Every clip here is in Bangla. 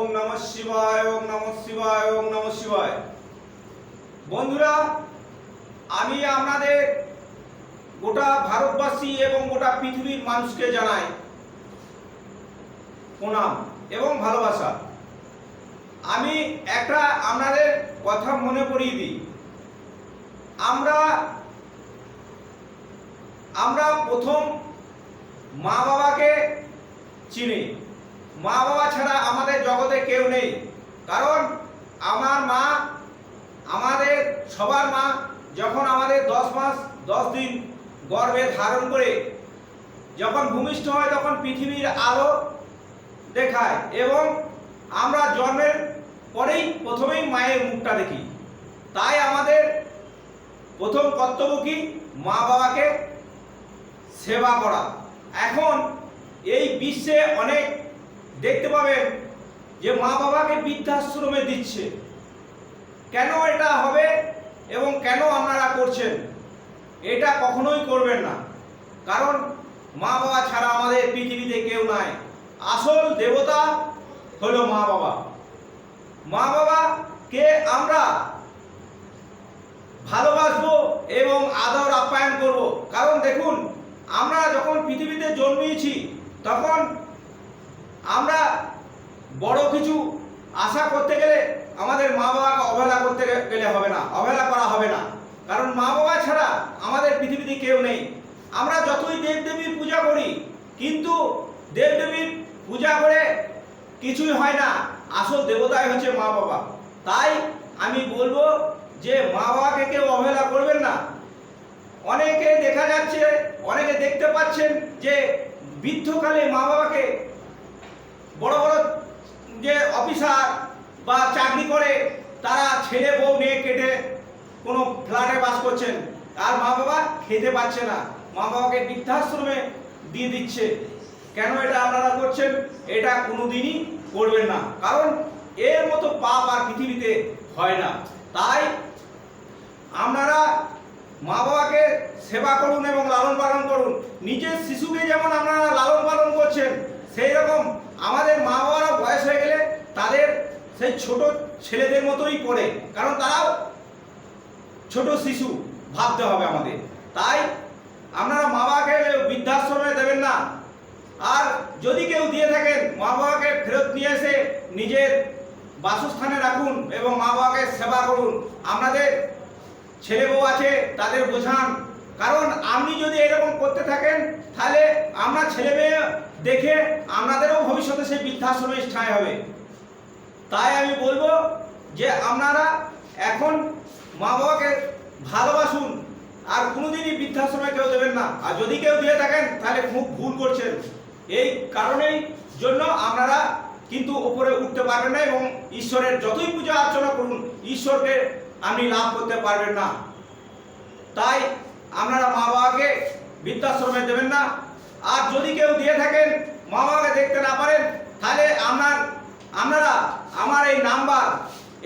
ওম নমঃ শিবায়, ওম নমঃ শিবায়, ওম নমঃ শিবায়। বন্ধুরা, আমি আপনাদের গোটা ভারতবাসী এবং গোটা পৃথিবীর মানুষকে জানাই প্রণাম এবং ভালোবাসা। আমি একটা আপনাদের কথা মনে করিয়ে দিই। আমরা প্রথম মা বাবাকে চিনি। মা বাবা ছাড়া আমাদের জগতে কেউ নেই। কারণ আমার মা, আমাদের সবার মা, যখন আমাদের 10 মাস 10 দিন গর্ভে ধারণ করে যখন ভূমিষ্ঠ হয় তখন পৃথিবীর আলো দেখায় এবং আমরা জন্মের পরেই প্রথমেই মায়ের মুখটা দেখি। তাই আমাদের প্রথম কর্তব্য কি? মা বাবাকে সেবা করা। এখন এই বিশ্বে অনেক দেখতে পাবেন যে মা বাবাকে বৃদ্ধাশ্রমে দিচ্ছে। কেন এটা হবে এবং কেন আপনারা করছেন? এটা কখনোই করবেন না। কারণ মা বাবা ছাড়া আমাদের পৃথিবীতে কেউ নাই। আসল দেবতা হলো মা বাবা। মা বাবাকে আমরা ভালোবাসবো এবং আদর আপ্যায়ন করব। কারণ দেখুন, আমরা যখন পৃথিবীতে জন্মেছি তখন আমরা বড় কিছু আশা করতে গেলে আমাদের মা বাবাকে অবহেলা করতে গেলে হবে না, অবহেলা করা হবে না। কারণ মা বাবা ছাড়া আমাদের পৃথিবীতে কেউ নেই। আমরা যতই দেবদেবীর পূজা করি, কিন্তু দেবদেবীর পূজা করে কিছুই হয় না। আসল দেবতাই হচ্ছে মা বাবা। তাই আমি বলবো যে মা বাবাকে কেউ অবহেলা করবেন না। অনেকে দেখা যাচ্ছে, অনেকে দেখতে পাচ্ছেন যে বৃদ্ধকালে মা বাবাকে বড় বড় যে অফিসার বা চাকরি করে তারা ছেলে বউ নিয়ে কেটে কোনো ফ্ল্যাটে বাস করছেন, আর মা বাবা খেতে পাচ্ছে না, মা বাবাকে বৃদ্ধাশ্রমে দিয়ে দিচ্ছে। কেন এটা আপনারা করছেন? এটা কোনোদিনই করবেন না। কারণ এর মতো পাপ আর পৃথিবীতে হয় না। তাই আপনারা মা বাবাকে সেবা করুন এবং লালন পালন করুন। নিজের শিশুকে যেমন আপনারা লালন পালন করছেন, সেই রকম আমাদের মা বাবারা বয়স হয়ে গেলে তাদের সেই ছোট ছেলেদের মতোই করে। কারণ তারাও ছোট শিশু ভাবতে হবে আমাদের। তাই আপনারা মা বাবাকে বৃদ্ধাশ্রমে দেবেন না। আর যদি কেউ দিয়ে থাকেন, মা বাবাকে ফেরত নিয়ে এসে নিজের বাসস্থানে রাখুন এবং মা বাবাকে সেবা করুন। আপনাদের ছেলে বউ আছে, তাদের বোঝান। কারণ আপনি যদি এরকম করতে থাকেন তাহলে আমরা ছেলে মেয়ে দেখে আপনাদেরও ভবিষ্যতে সেই বৃদ্ধাশ্রমে ঠাঁই হবে। তাই আমি বলবো যে আপনারা এখন মা বাবাকে ভালোবাসুন, আর কোনোদিনই বৃদ্ধাশ্রমে কেউ দেবেন না। আর যদি কেউ দিয়ে থাকেন তাহলে খুব ভুল করছেন। এই কারণেই জন্য আপনারা কিন্তু উপরে উঠতে পারবেন না এবং ঈশ্বরের যতই পূজা অর্চনা করুন, ঈশ্বরকে আপনি লাভ করতে পারবেন না। তাই আপনারা মা বাবাকে বৃদ্ধাশ্রমে দেবেন না। আর যদি কেউ দিয়ে থাকেন, মা বাবাকে দেখতে না পারেন, তাহলে আপনারা আমার এই নাম্বার,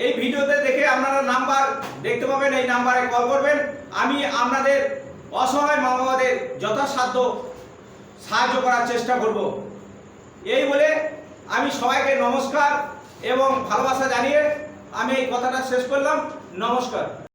এই ভিডিওতে দেখে আপনারা নাম্বার দেখতে পাবেন, এই নাম্বারে কল করবেন। আমি আপনাদের অসহায় মা বাবাদের যথাসাধ্য সাহায্য করার চেষ্টা করব। এই বলে আমি সবাইকে নমস্কার এবং ভালোবাসা জানিয়ে আমি এই কথাটা শেষ করলাম। নমস্কার।